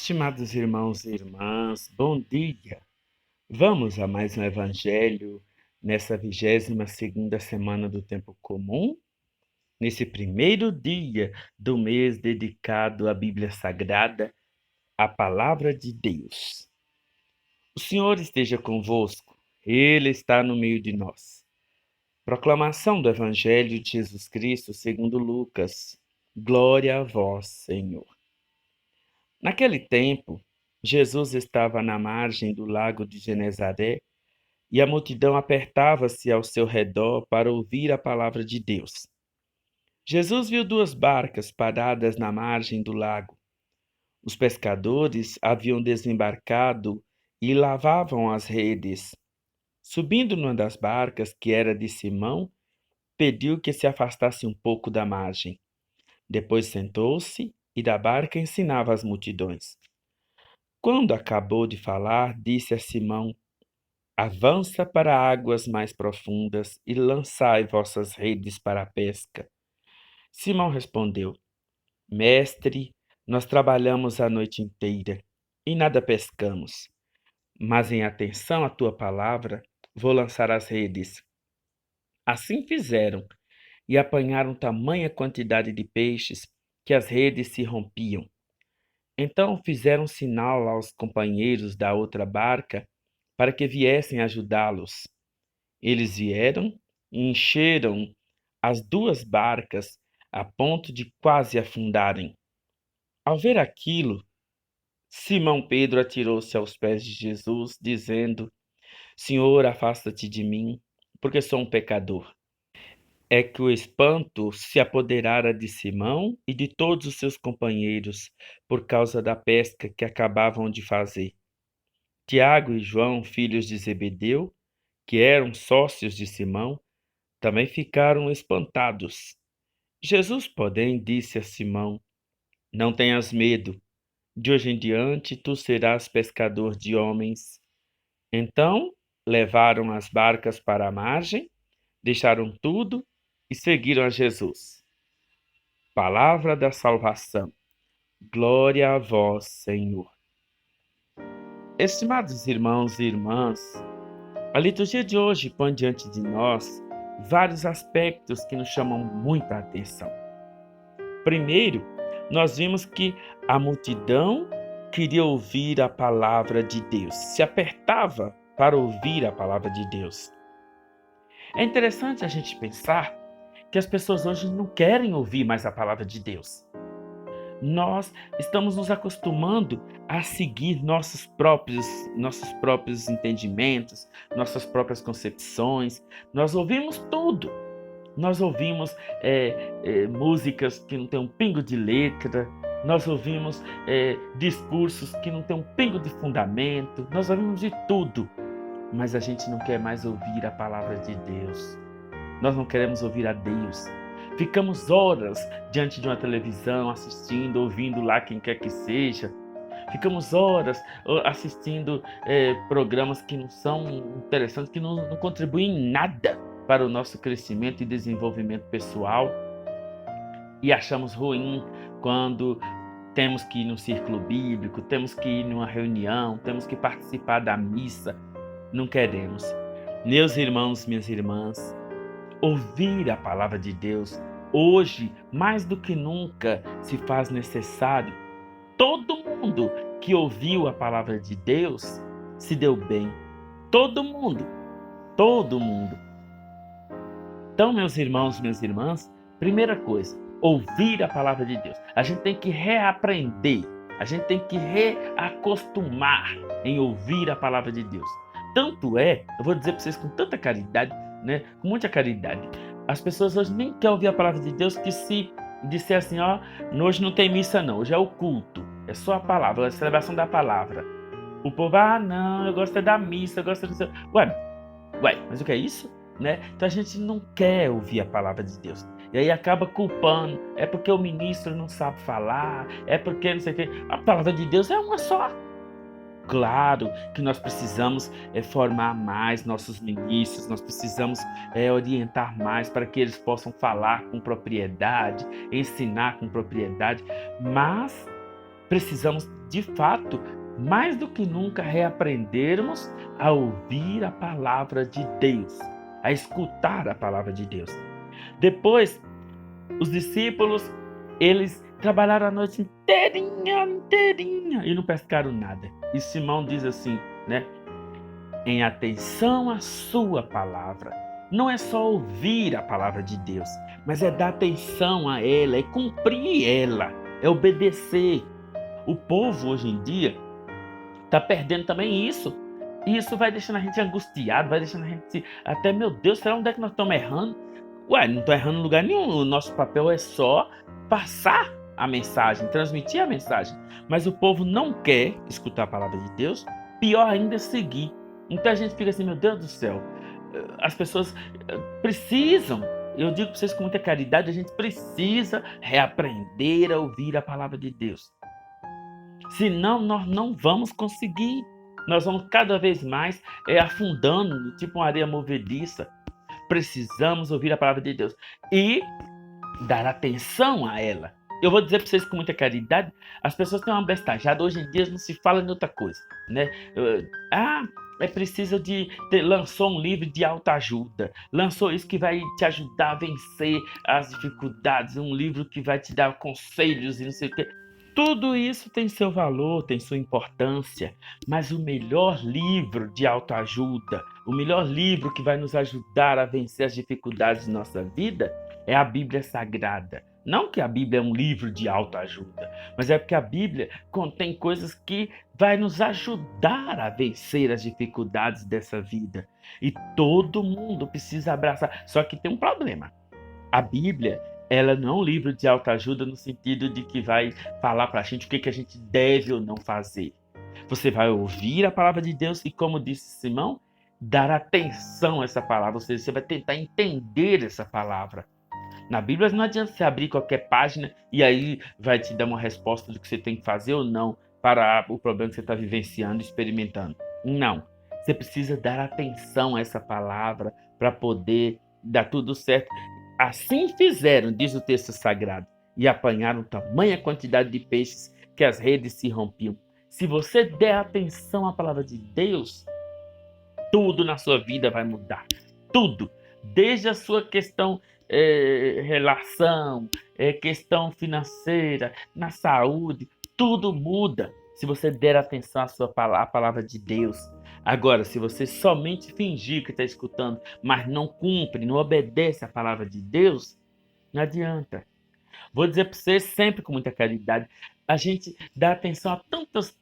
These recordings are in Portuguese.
Estimados irmãos e irmãs, bom dia! Vamos a mais um evangelho nessa 22ª semana do tempo comum, nesse primeiro dia do mês dedicado à Bíblia Sagrada, à Palavra de Deus. O Senhor esteja convosco, Ele está no meio de nós. Proclamação do Evangelho de Jesus Cristo segundo Lucas. Glória a vós, Senhor. Naquele tempo, Jesus estava na margem do lago de Genezaré e a multidão apertava-se ao seu redor para ouvir a palavra de Deus. Jesus viu duas barcas paradas na margem do lago. Os pescadores haviam desembarcado e lavavam as redes. Subindo numa das barcas, que era de Simão, pediu que se afastasse um pouco da margem. Depois sentou-se e da barca ensinava as multidões. Quando acabou de falar, disse a Simão: Avança para águas mais profundas e lançai vossas redes para a pesca. Simão respondeu: Mestre, nós trabalhamos a noite inteira e nada pescamos, mas em atenção à tua palavra, vou lançar as redes. Assim fizeram e apanharam tamanha quantidade de peixes que as redes se rompiam. Então fizeram sinal aos companheiros da outra barca para que viessem ajudá-los. Eles vieram e encheram as duas barcas a ponto de quase afundarem. Ao ver aquilo, Simão Pedro atirou-se aos pés de Jesus, dizendo: Senhor, afasta-te de mim, porque sou um pecador. É que o espanto se apoderara de Simão e de todos os seus companheiros por causa da pesca que acabavam de fazer. Tiago e João, filhos de Zebedeu, que eram sócios de Simão, também ficaram espantados. Jesus, porém, disse a Simão: Não tenhas medo, de hoje em diante tu serás pescador de homens. Então levaram as barcas para a margem, deixaram tudo e seguiram a Jesus. Palavra da salvação. Glória a vós, Senhor. Estimados irmãos e irmãs, a liturgia de hoje põe diante de nós vários aspectos que nos chamam muita atenção. Primeiro, nós vimos que a multidão queria ouvir a palavra de Deus, se apertava para ouvir a palavra de Deus. É interessante a gente pensar que as pessoas hoje não querem ouvir mais a palavra de Deus. Nós estamos nos acostumando a seguir nossos próprios entendimentos, nossas próprias concepções. Nós ouvimos tudo. Nós ouvimos músicas que não têm um pingo de letra. Nós ouvimos discursos que não têm um pingo de fundamento. Nós ouvimos de tudo. Mas a gente não quer mais ouvir a palavra de Deus. Nós não queremos ouvir a Deus. Ficamos horas diante de uma televisão, assistindo, ouvindo lá quem quer que seja. Ficamos horas assistindo programas que não são interessantes, que não contribuem em nada para o nosso crescimento e desenvolvimento pessoal. E achamos ruim quando temos que ir num círculo bíblico, temos que ir numa reunião, temos que participar da missa. Não queremos. Meus irmãos, minhas irmãs, ouvir a palavra de Deus, hoje, mais do que nunca, se faz necessário. Todo mundo que ouviu a palavra de Deus se deu bem. Todo mundo. Todo mundo. Então, meus irmãos, minhas irmãs, primeira coisa, ouvir a palavra de Deus. A gente tem que reaprender, a gente tem que reacostumar em ouvir a palavra de Deus. Tanto é, eu vou dizer para vocês com tanta caridade, com muita caridade. As pessoas hoje nem querem ouvir a palavra de Deus, que se disser assim, hoje não tem missa não, hoje é o culto, é só a palavra, é a celebração da palavra. O povo, não, eu gosto da missa, eu gosto do... Ué, mas o que é isso? Então a gente não quer ouvir a palavra de Deus. E aí acaba culpando, é porque o ministro não sabe falar, é porque não sei o quê. A palavra de Deus é uma só. Claro que nós precisamos formar mais nossos ministros, nós precisamos orientar mais para que eles possam falar com propriedade, ensinar com propriedade, mas precisamos, de fato, mais do que nunca, reaprendermos a ouvir a palavra de Deus, a escutar a palavra de Deus. Depois, os discípulos, eles trabalharam a noite inteirinha e não pescaram nada. E Simão diz assim, né? Em atenção à sua palavra. Não é só ouvir a palavra de Deus, mas é dar atenção a ela, é cumprir ela, é obedecer. O povo hoje em dia está perdendo também isso. E isso vai deixando a gente angustiado, vai deixando a gente até, meu Deus, será onde é que nós estamos errando? Ué, não estou errando em lugar nenhum. O nosso papel é só passar a mensagem, transmitir a mensagem. Mas o povo não quer escutar a palavra de Deus, pior ainda é seguir. Então a gente fica assim, meu Deus do céu, as pessoas precisam, eu digo para vocês com muita caridade, a gente precisa reaprender a ouvir a palavra de Deus. Senão nós não vamos conseguir. Nós vamos cada vez mais afundando, tipo uma areia movediça. Precisamos ouvir a palavra de Deus e dar atenção a ela. Eu vou dizer para vocês com muita caridade, as pessoas têm uma bestajada, hoje em dia não se fala em outra coisa, né? É preciso lançou um livro de autoajuda, lançou isso que vai te ajudar a vencer as dificuldades, um livro que vai te dar conselhos e não sei o quê. Tudo isso tem seu valor, tem sua importância, mas o melhor livro de autoajuda, o melhor livro que vai nos ajudar a vencer as dificuldades de nossa vida é a Bíblia Sagrada. Não que a Bíblia é um livro de autoajuda, mas é porque a Bíblia contém coisas que vai nos ajudar a vencer as dificuldades dessa vida. E todo mundo precisa abraçar. Só que tem um problema. A Bíblia, ela não é um livro de autoajuda no sentido de que vai falar para a gente o que a gente deve ou não fazer. Você vai ouvir a palavra de Deus e, como disse Simão, dar atenção a essa palavra. Ou seja, você vai tentar entender essa palavra. Na Bíblia não adianta você abrir qualquer página e aí vai te dar uma resposta do que você tem que fazer ou não para o problema que você está vivenciando, experimentando. Não. Você precisa dar atenção a essa palavra para poder dar tudo certo. Assim fizeram, diz o texto sagrado, e apanharam tamanha quantidade de peixes que as redes se rompiam. Se você der atenção à palavra de Deus, tudo na sua vida vai mudar. Tudo. Desde a sua questão relação, questão financeira, na saúde, tudo muda se você der atenção à palavra de Deus. Agora, se você somente fingir que está escutando, mas não cumpre, não obedece à palavra de Deus, não adianta. Vou dizer para você sempre com muita caridade, a gente dá atenção a tantas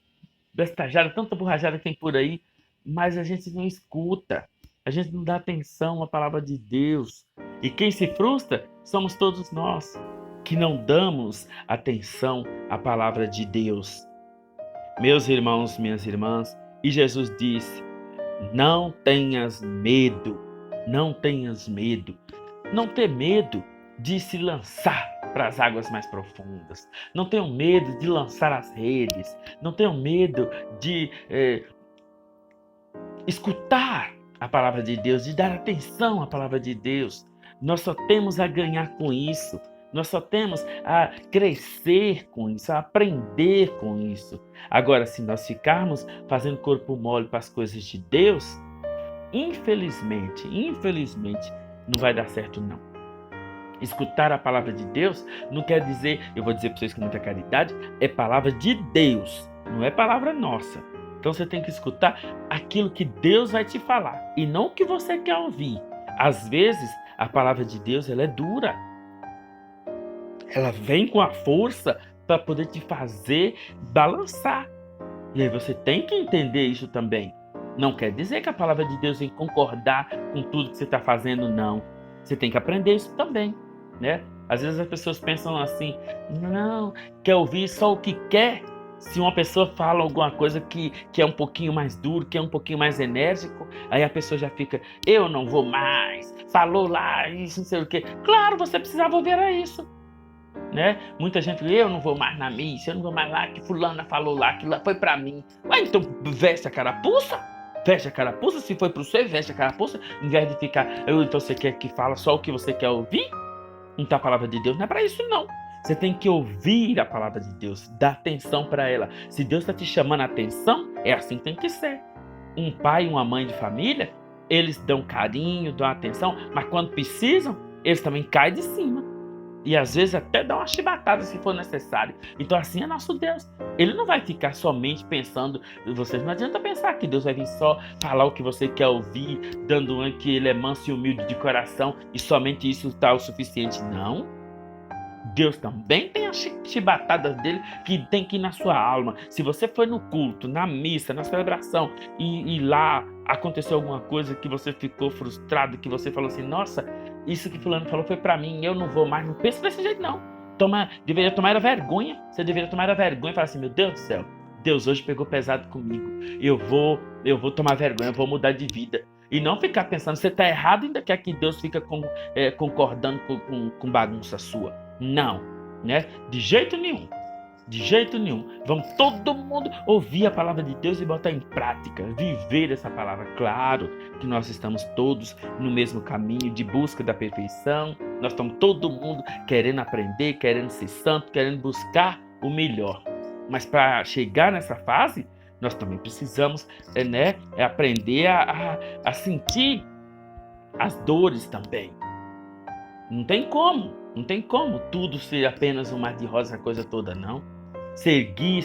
bestajadas, tanta borrajada que tem por aí, mas a gente não escuta. A gente não dá atenção à palavra de Deus. E quem se frustra somos todos nós, que não damos atenção à palavra de Deus. Meus irmãos, minhas irmãs, e Jesus disse, não tenhas medo, não tenhas medo. Não ter medo de se lançar para as águas mais profundas. Não tenham medo de lançar as redes. Não tenham medo de escutar a palavra de Deus, de dar atenção à palavra de Deus. Nós só temos a ganhar com isso. Nós só temos a crescer com isso, a aprender com isso. Agora, se nós ficarmos fazendo corpo mole para as coisas de Deus, infelizmente, não vai dar certo não. Escutar a palavra de Deus não quer dizer, eu vou dizer para vocês com muita caridade, é palavra de Deus, não é palavra nossa. Então você tem que escutar aquilo que Deus vai te falar e não o que você quer ouvir. Às vezes, a palavra de Deus ela é dura. Ela vem com a força para poder te fazer balançar. E aí você tem que entender isso também. Não quer dizer que a palavra de Deus vem concordar com tudo que você está fazendo, não. Você tem que aprender isso também, né? Às vezes as pessoas pensam assim, não, quer ouvir só o que quer. Se uma pessoa fala alguma coisa que é um pouquinho mais duro, que é um pouquinho mais enérgico, aí a pessoa já fica, eu não vou mais, falou lá, isso, não sei o quê. Claro, você precisava ouvir isso, né? Muita gente, eu não vou mais na missa, eu não vou mais lá, que fulana falou lá, que lá foi pra mim. Ué, então veste a carapuça, se foi pro você, veste a carapuça, em vez de ficar, então você quer que fala só o que você quer ouvir? Então a palavra de Deus não é pra isso não. Você tem que ouvir a palavra de Deus, dar atenção para ela. Se Deus está te chamando a atenção, é assim que tem que ser. Um pai e uma mãe de família, eles dão carinho, dão atenção, mas quando precisam, eles também caem de cima. E às vezes até dão uma chibatada se for necessário. Então assim é nosso Deus. Ele não vai ficar somente pensando em vocês. Não adianta pensar que Deus vai vir só falar o que você quer ouvir, dando que ele é manso e humilde de coração e somente isso está o suficiente. Não. Deus também tem as chibatadas dele que tem que ir na sua alma. Se você foi no culto, na missa, na celebração e lá aconteceu alguma coisa que você ficou frustrado, que você falou assim, nossa, isso que fulano falou foi pra mim, eu não vou mais, não pensa desse jeito não. Deveria tomar a vergonha, você deveria tomar a vergonha e falar assim, meu Deus do céu, Deus hoje pegou pesado comigo, eu vou tomar vergonha, eu vou mudar de vida. E não ficar pensando, você está errado e ainda quer que Deus fique concordando com bagunça sua. Não, né? De jeito nenhum. De jeito nenhum. Vamos todo mundo ouvir a palavra de Deus e botar em prática, viver essa palavra. Claro que nós estamos todos no mesmo caminho de busca da perfeição. Nós estamos todo mundo querendo aprender, querendo ser santo, querendo buscar o melhor. Mas para chegar nessa fase, nós também precisamos aprender a sentir as dores também. Não tem como tudo ser apenas um mar de rosa, a coisa toda, não. Servir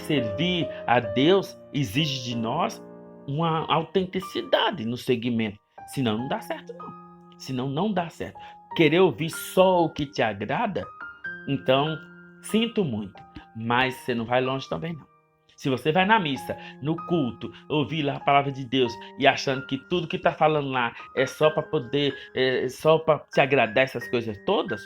a Deus exige de nós uma autenticidade no segmento. Senão não dá certo, não. Senão não dá certo. Querer ouvir só o que te agrada, então, sinto muito, mas você não vai longe também, não. Se você vai na missa, no culto, ouvir lá a palavra de Deus e achando que tudo que está falando lá é só para só para te agradar essas coisas todas,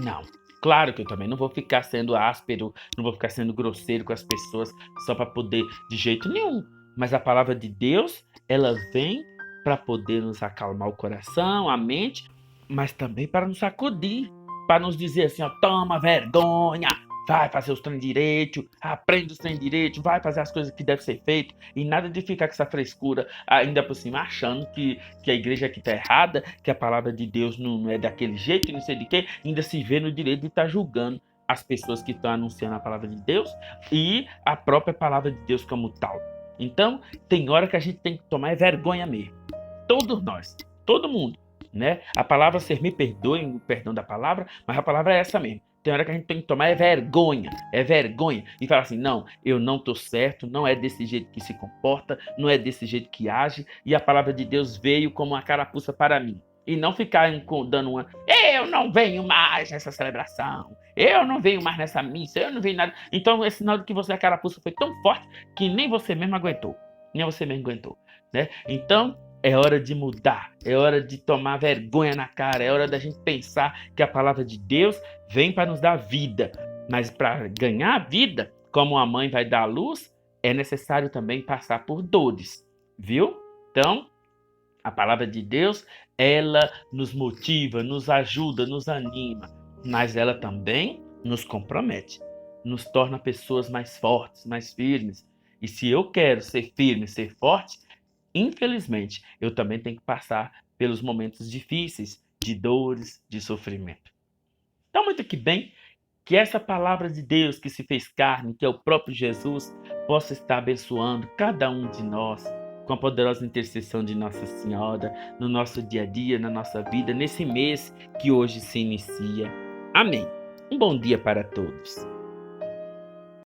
não. Claro que eu também não vou ficar sendo áspero, não vou ficar sendo grosseiro com as pessoas só para poder, de jeito nenhum. Mas a palavra de Deus, ela vem para poder nos acalmar o coração, a mente, mas também para nos sacudir, para nos dizer assim, ó, toma vergonha, vai fazer os trem direito, aprende os trem direito, vai fazer as coisas que devem ser feitas, e nada de ficar com essa frescura, ainda por cima, achando que a igreja aqui está errada, que a palavra de Deus não é daquele jeito, não sei de quê, ainda se vê no direito de estar julgando as pessoas que estão anunciando a palavra de Deus e a própria palavra de Deus como tal. Então, tem hora que a gente tem que tomar vergonha mesmo. Todos nós, todo mundo, né? A palavra ser me perdoem, o perdão da palavra, mas a palavra é essa mesmo. Tem hora que a gente tem que tomar vergonha, e falar assim, não, eu não estou certo, não é desse jeito que se comporta, não é desse jeito que age, e a palavra de Deus veio como uma carapuça para mim. E não ficar dando eu não venho mais nessa celebração, eu não venho mais nessa missa, eu não venho nada. Então, esse sinal de que você é carapuça foi tão forte que nem você mesmo aguentou, né? Então, é hora de mudar, é hora de tomar vergonha na cara, é hora da gente pensar que a palavra de Deus vem para nos dar vida. Mas para ganhar a vida, como a mãe vai dar à luz, é necessário também passar por dores, viu? Então, a palavra de Deus, ela nos motiva, nos ajuda, nos anima, mas ela também nos compromete, nos torna pessoas mais fortes, mais firmes. E se eu quero ser firme, ser forte, infelizmente, eu também tenho que passar pelos momentos difíceis, de dores, de sofrimento. Então, muito que bem, que essa palavra de Deus que se fez carne, que é o próprio Jesus, possa estar abençoando cada um de nós, com a poderosa intercessão de Nossa Senhora, no nosso dia a dia, na nossa vida, nesse mês que hoje se inicia. Amém. Um bom dia para todos.